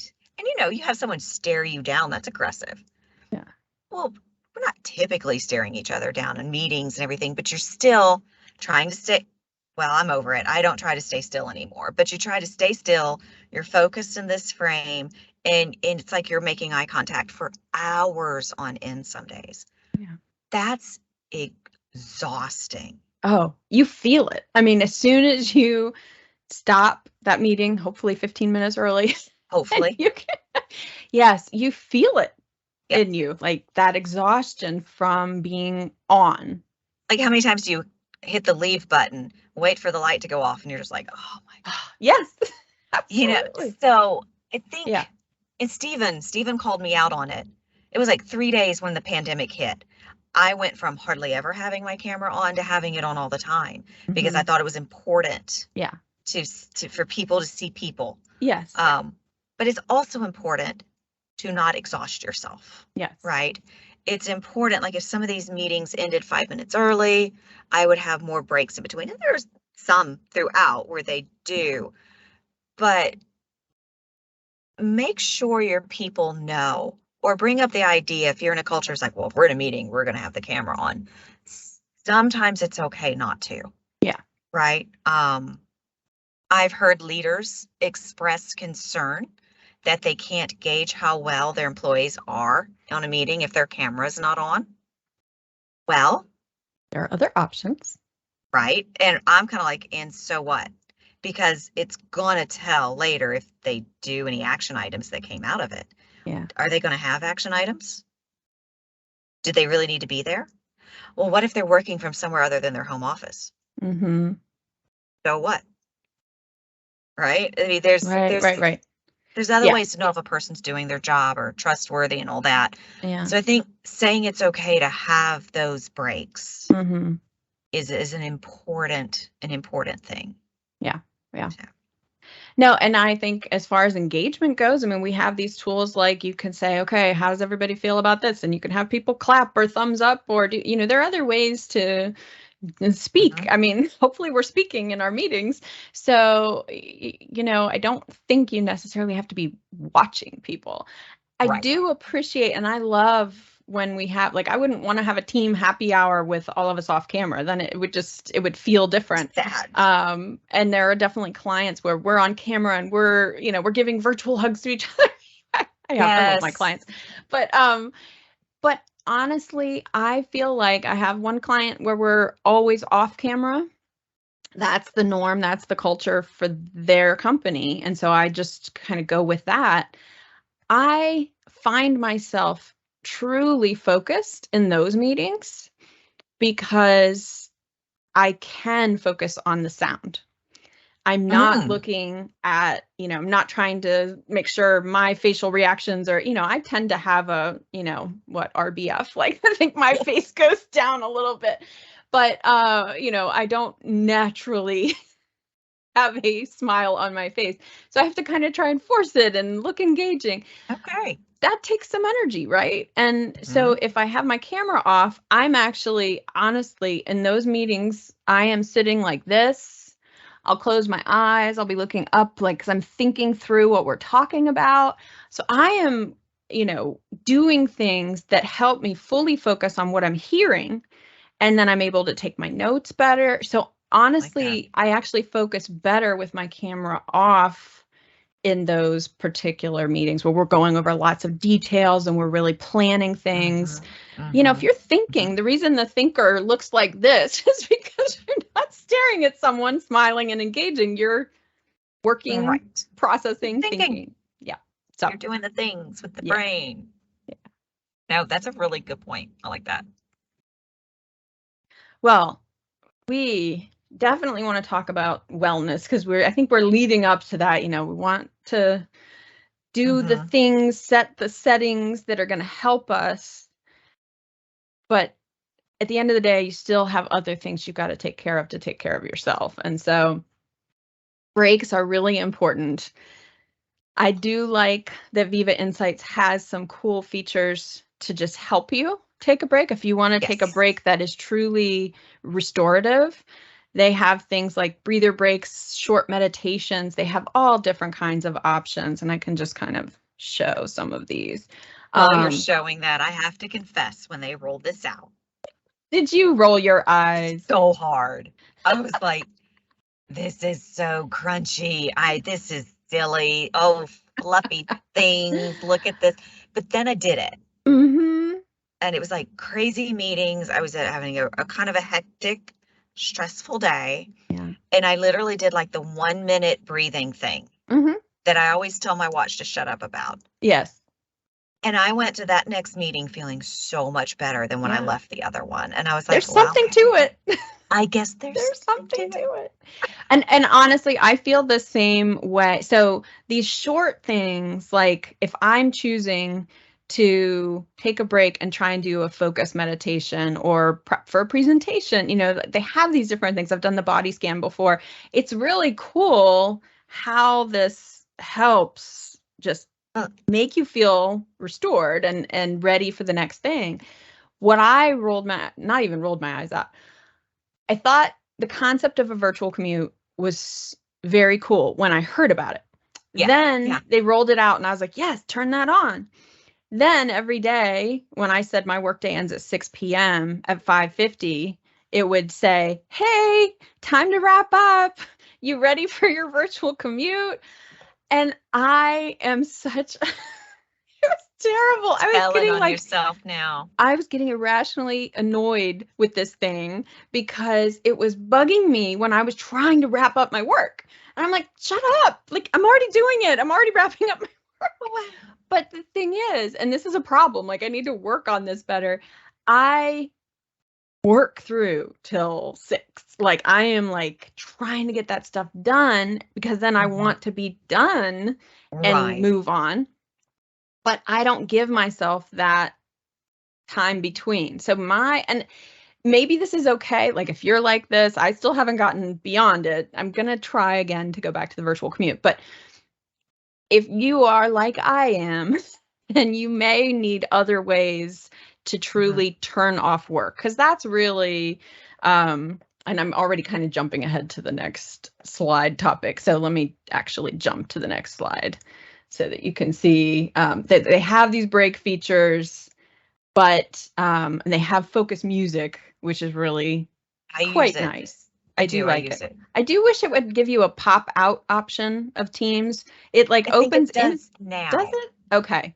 Speaker 1: you have someone stare you down, that's aggressive.
Speaker 2: Yeah.
Speaker 1: Well, we're not typically staring each other down in meetings and everything, but you're still trying to stay. Well, I'm over it. I don't try to stay still anymore, but you try to stay still. You're focused in this frame, and it's like you're making eye contact for hours on end some days.
Speaker 2: Yeah.
Speaker 1: That's exhausting.
Speaker 2: Oh, you feel it. I mean, as soon as you stop that meeting, hopefully 15 minutes early.
Speaker 1: Hopefully.
Speaker 2: Yes, you feel it
Speaker 1: Yes.
Speaker 2: in you, like that exhaustion from being on.
Speaker 1: Like how many times do you hit the leave button, wait for the light to go off, and you're just like, oh my God.
Speaker 2: Yes. Absolutely.
Speaker 1: So I think,
Speaker 2: Yeah.
Speaker 1: and Stephen called me out on it. It was like 3 days when the pandemic hit. I went from hardly ever having my camera on to having it on all the time because I thought it was important.
Speaker 2: Yeah.
Speaker 1: For people to see people.
Speaker 2: Yes.
Speaker 1: But it's also important to not exhaust yourself.
Speaker 2: Yes.
Speaker 1: Right? It's important, like if some of these meetings ended 5 minutes early, I would have more breaks in between. And there's some throughout where they do. But make sure your people know or bring up the idea if you're in a culture it's like, well, if we're in a meeting, we're going to have the camera on. Sometimes it's okay not to.
Speaker 2: Yeah.
Speaker 1: Right? I've heard leaders express concern that they can't gauge how well their employees are on a meeting if their camera is not on. Well,
Speaker 2: there are other options.
Speaker 1: Right? And I'm kind of like, and so what? Because it's going to tell later if they do any action items that came out of it.
Speaker 2: Yeah.
Speaker 1: Are they going to have action items? Do they really need to be there? Well, what if they're working from somewhere other than their home office? So what? Right? I mean, there's other ways to know if a person's doing their job or trustworthy and all that.
Speaker 2: Yeah.
Speaker 1: So I think saying it's okay to have those breaks is an important thing.
Speaker 2: Yeah. Yeah. No, and I think as far as engagement goes, I mean, we have these tools like you can say, okay, how does everybody feel about this? And you can have people clap or thumbs up or there are other ways to speak. I mean, hopefully we're speaking in our meetings. So, I don't think you necessarily have to be watching people. I do appreciate, and I love when we have, like, I wouldn't want to have a team happy hour with all of us off camera. Then it would feel different.
Speaker 1: Sad.
Speaker 2: And there are definitely clients where we're on camera and we're giving virtual hugs to each other. I have my clients, but honestly, I feel like I have one client where we're always off camera. That's the norm. That's the culture for their company. And so I just kind of go with that. I find myself truly focused in those meetings because I can focus on the sound. I'm not looking at, I'm not trying to make sure my facial reactions are, I tend to have a, RBF, like I think my face goes down a little bit, but, I don't naturally have a smile on my face. So I have to kind of try and force it and look engaging.
Speaker 1: Okay.
Speaker 2: That takes some energy, right? And so if I have my camera off, I'm actually, honestly, in those meetings, I am sitting like this. I'll close my eyes. I'll be looking up, like, because I'm thinking through what we're talking about. So I am doing things that help me fully focus on what I'm hearing. And then I'm able to take my notes better. So honestly, I actually focus better with my camera off in those particular meetings where we're going over lots of details and we're really planning things. If you're thinking, the reason the thinker looks like this is because you're not staring at someone smiling and engaging. You're working, right, processing, thinking. Yeah. So
Speaker 1: you're doing the things with the brain. Yeah. No, that's a really good point. I like that.
Speaker 2: Well, we definitely want to talk about wellness because I think we're leading up to that. We want to do the things, set the settings that are going to help us. But at the end of the day, you still have other things you've got to take care of yourself. And so breaks are really important. I do like that Viva Insights has some cool features to just help you take a break. If you want to take a break that is truly restorative, they have things like breather breaks, short meditations. They have all different kinds of options, and I can just kind of show some of these.
Speaker 1: While you're showing that, I have to confess, when they rolled this out,
Speaker 2: did you roll your eyes?
Speaker 1: So hard. I was like, this is so crunchy. This is silly. Oh, fluffy things. Look at this. But then I did it. And it was like crazy meetings. I was having a kind of a hectic, stressful day.
Speaker 2: Yeah.
Speaker 1: And I literally did like the 1-minute breathing thing that I always tell my watch to shut up about.
Speaker 2: Yes.
Speaker 1: And I went to that next meeting feeling so much better than when I left the other one. And I was like,
Speaker 2: there's something to it.
Speaker 1: I guess there's
Speaker 2: something to it. And honestly, I feel the same way. So these short things, like if I'm choosing to take a break and try and do a focus meditation or prep for a presentation, they have these different things. I've done the body scan before. It's really cool how this helps just make you feel restored and ready for the next thing. What I not even rolled my eyes up. I thought the concept of a virtual commute was very cool when I heard about it. Then they rolled it out and I was like, yes, turn that on. Then every day when I said my workday ends at 6 p.m. at 5:50, it would say, hey, time to wrap up. You ready for your virtual commute? And I am such it was terrible. I was getting
Speaker 1: on yourself now.
Speaker 2: I was getting irrationally annoyed with this thing because it was bugging me when I was trying to wrap up my work. And I'm like, shut up. Like, I'm already doing it. I'm already wrapping up my work. But the thing is, and this is a problem, like I need to work on this better. I work through till 6. Like I am like trying to get that stuff done because then I want to be done and move on. But I don't give myself that time between. So and maybe this is okay. Like if you're like this, I still haven't gotten beyond it. I'm going to try again to go back to the virtual commute. But if you are like I am, then you may need other ways to truly turn off work, because that's really, and I'm already kind of jumping ahead to the next slide topic. So let me actually jump to the next slide so that you can see that they have these break features, but they have focus music, which is really quite nice. I do like it. I do wish it would give you a pop out option of Teams. It like opens in
Speaker 1: now.
Speaker 2: Does it? Okay.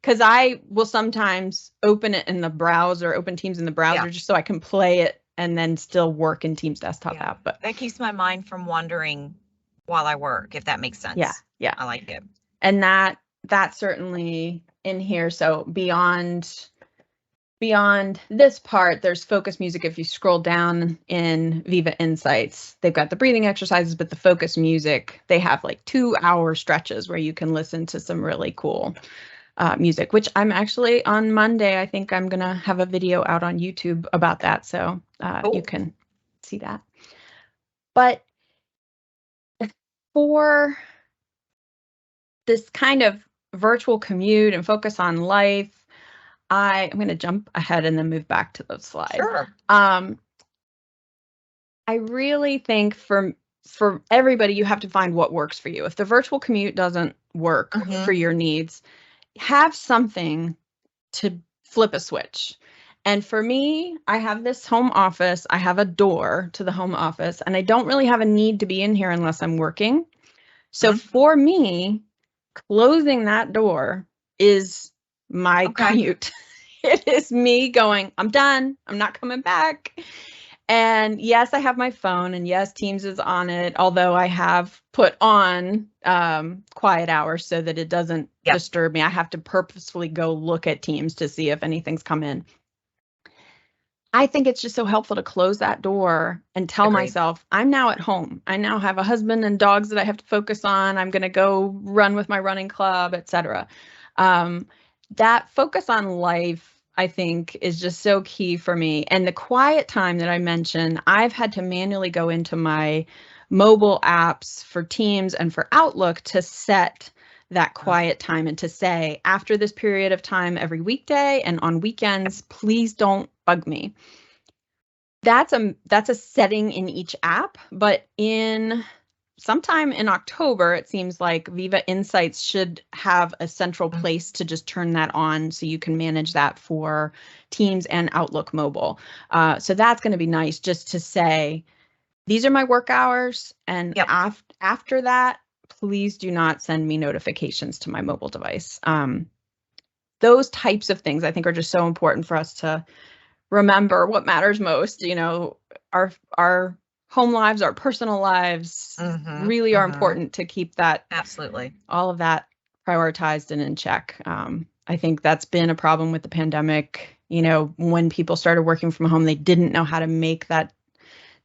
Speaker 2: Because I will sometimes open it in the browser, open Teams in the browser, just so I can play it and then still work in Teams desktop app. But
Speaker 1: that keeps my mind from wandering while I work, if that makes sense.
Speaker 2: Yeah.
Speaker 1: I like it.
Speaker 2: And that's certainly in here. So beyond this part, there's focus music. If you scroll down in Viva Insights, they've got the breathing exercises, but the focus music, they have like 2-hour stretches where you can listen to some really cool music, which I'm actually on Monday. I think I'm going to have a video out on YouTube about that. So you can see that. But for this kind of virtual commute and focus on life, I'm going to jump ahead and then move back to those slides.
Speaker 1: Sure.
Speaker 2: I really think for everybody, you have to find what works for you. If the virtual commute doesn't work for your needs, have something to flip a switch. And for me, I have this home office. I have a door to the home office, and I don't really have a need to be in here unless I'm working. So for me, closing that door is my commute. It is me going, I'm done. I'm not coming back. And yes, I have my phone, and yes, Teams is on it, although I have put on quiet hours so that it doesn't disturb me. I have to purposefully go look at Teams to see if anything's come in. I think it's just so helpful to close that door and tell myself, I'm now at home. I now have a husband and dogs that I have to focus on. I'm going to go run with my running club, etc. That focus on life, I think, is just so key for me. And the quiet time that I mentioned, I've had to manually go into my mobile apps for Teams and for Outlook to set that quiet time and to say, after this period of time every weekday and on weekends, please don't bug me. That's a setting in each app, but sometime in October, it seems like Viva Insights should have a central place to just turn that on so you can manage that for Teams and Outlook mobile. So that's going to be nice, just to say, these are my work hours, and after that, please do not send me notifications to my mobile device. Those types of things I think are just so important for us to remember what matters most. Our home lives, our personal lives really are important to keep that all of that prioritized and in check. I think that's been a problem with the pandemic. When people started working from home, they didn't know how to make that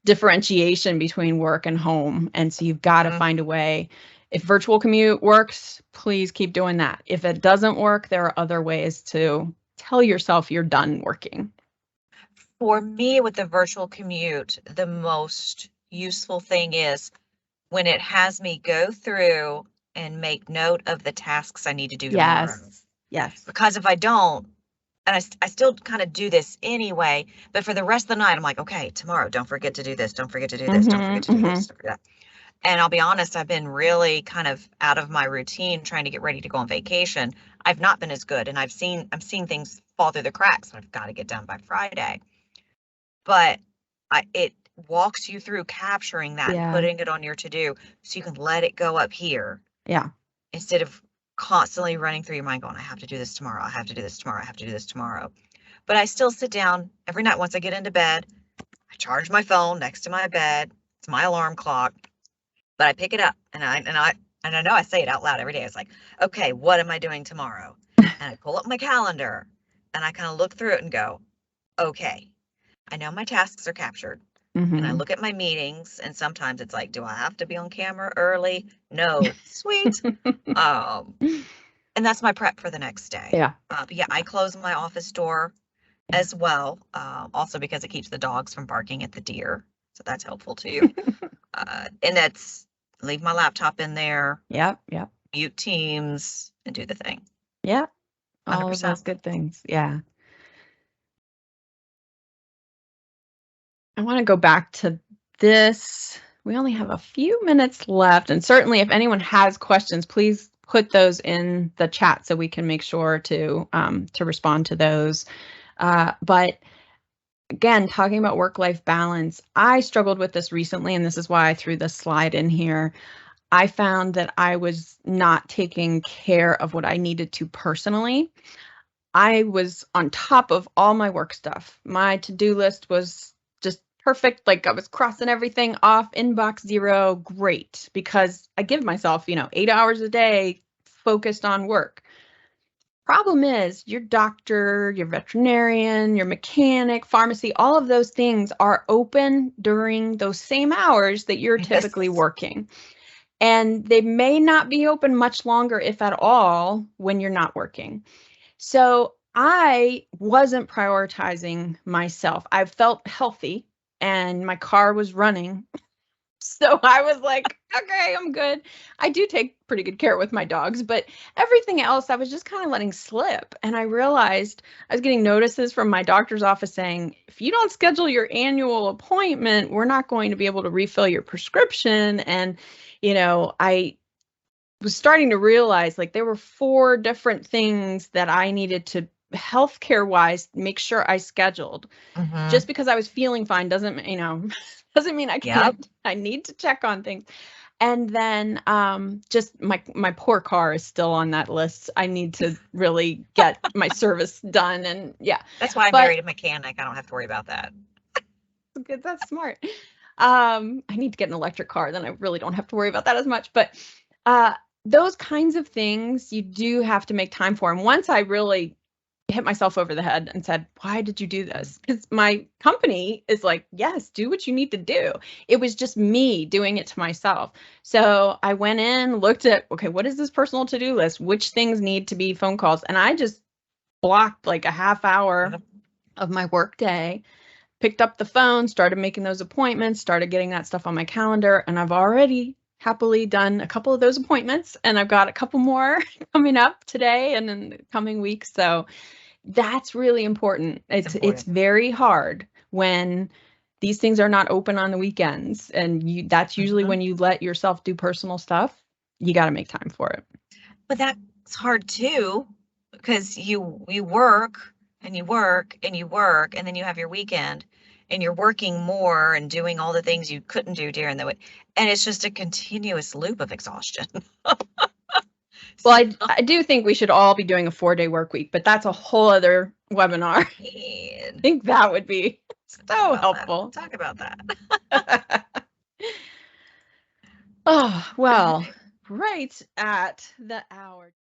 Speaker 2: differentiation between work and home. And so you've got to find a way. If virtual commute works, please keep doing that. If it doesn't work, there are other ways to tell yourself you're done working.
Speaker 1: For me, with the virtual commute, the most useful thing is when it has me go through and make note of the tasks I need to do tomorrow.
Speaker 2: Yes.
Speaker 1: Because if I don't, and I still kind of do this anyway, but for the rest of the night, I'm like, okay, tomorrow, don't forget to do this, don't forget to do this, don't forget to do this, don't forget that. And I'll be honest, I've been really kind of out of my routine trying to get ready to go on vacation. I've not been as good, and I'm seeing things fall through the cracks. I've got to get done by Friday. But it walks you through capturing that and putting it on your to-do so you can let it go up here.
Speaker 2: Yeah.
Speaker 1: Instead of constantly running through your mind going, I have to do this tomorrow. I have to do this tomorrow. I have to do this tomorrow. But I still sit down every night once I get into bed. I charge my phone next to my bed. It's my alarm clock. But I pick it up and I know I say it out loud every day. It's like, okay, what am I doing tomorrow? And I pull up my calendar and I kind of look through it and go, okay, I know my tasks are captured. And I look at my meetings, and sometimes it's like, do I have to be on camera early? No. Sweet. And that's my prep for the next day.
Speaker 2: Yeah.
Speaker 1: But yeah, I close my office door as well, also because it keeps the dogs from barking at the deer. So that's helpful too. And that's leave my laptop in there.
Speaker 2: Yep.
Speaker 1: Mute Teams and do the thing.
Speaker 2: Yeah.
Speaker 1: 100%.
Speaker 2: All of those good things. Yeah. I want to go back to this. We only have a few minutes left, and certainly if anyone has questions, please put those in the chat so we can make sure to respond to those. But again, talking about work-life balance, I struggled with this recently, and this is why I threw this slide in here. I found that I was not taking care of what I needed to personally. I was on top of all my work stuff. My to-do list was just perfect. Like I was crossing everything off, inbox 0, great, because I give myself, 8 hours a day focused on work. Problem is, your doctor, your veterinarian, your mechanic, pharmacy, all of those things are open during those same hours that you're typically working. And they may not be open much longer, if at all, when you're not working. So I wasn't prioritizing myself. I felt healthy and my car was running. So I was like, okay, I'm good. I do take pretty good care with my dogs, but everything else I was just kind of letting slip. And I realized I was getting notices from my doctor's office saying, if you don't schedule your annual appointment, we're not going to be able to refill your prescription. And, was starting to realize like there were 4 different things that I needed to healthcare wise make sure I scheduled. Just because I was feeling fine doesn't mean I
Speaker 1: Yep.
Speaker 2: can't. I need to check on things. And then just my poor car is still on that list. I need to really get my service done. And yeah,
Speaker 1: That's why I
Speaker 2: but
Speaker 1: married a mechanic. I don't have to worry about that.
Speaker 2: good, that's smart. I need to get an electric car, then I really don't have to worry about that as much. But those kinds of things you do have to make time for. And once I really hit myself over the head and said, why did you do this? Because my company is like, yes, do what you need to do. It was just me doing it to myself. So I went in, looked at, okay, what is this personal to-do list? Which things need to be phone calls? And I just blocked like a half hour of my work day, picked up the phone, started making those appointments, started getting that stuff on my calendar. And I've already happily done a couple of those appointments, and I've got a couple more coming up today and in the coming weeks. So that's really important. It's very hard when these things are not open on the weekends, and that's usually when you let yourself do personal stuff. You got to make time for it.
Speaker 1: But that's hard too, because you work and you work and you work, and then you have your weekend and you're working more and doing all the things you couldn't do during the week. And it's just a continuous loop of exhaustion.
Speaker 2: Well, I do think we should all be doing a 4-day work week, but that's a whole other webinar. I think that would be so helpful.
Speaker 1: Talk about that.
Speaker 2: Oh, well, right at the hour.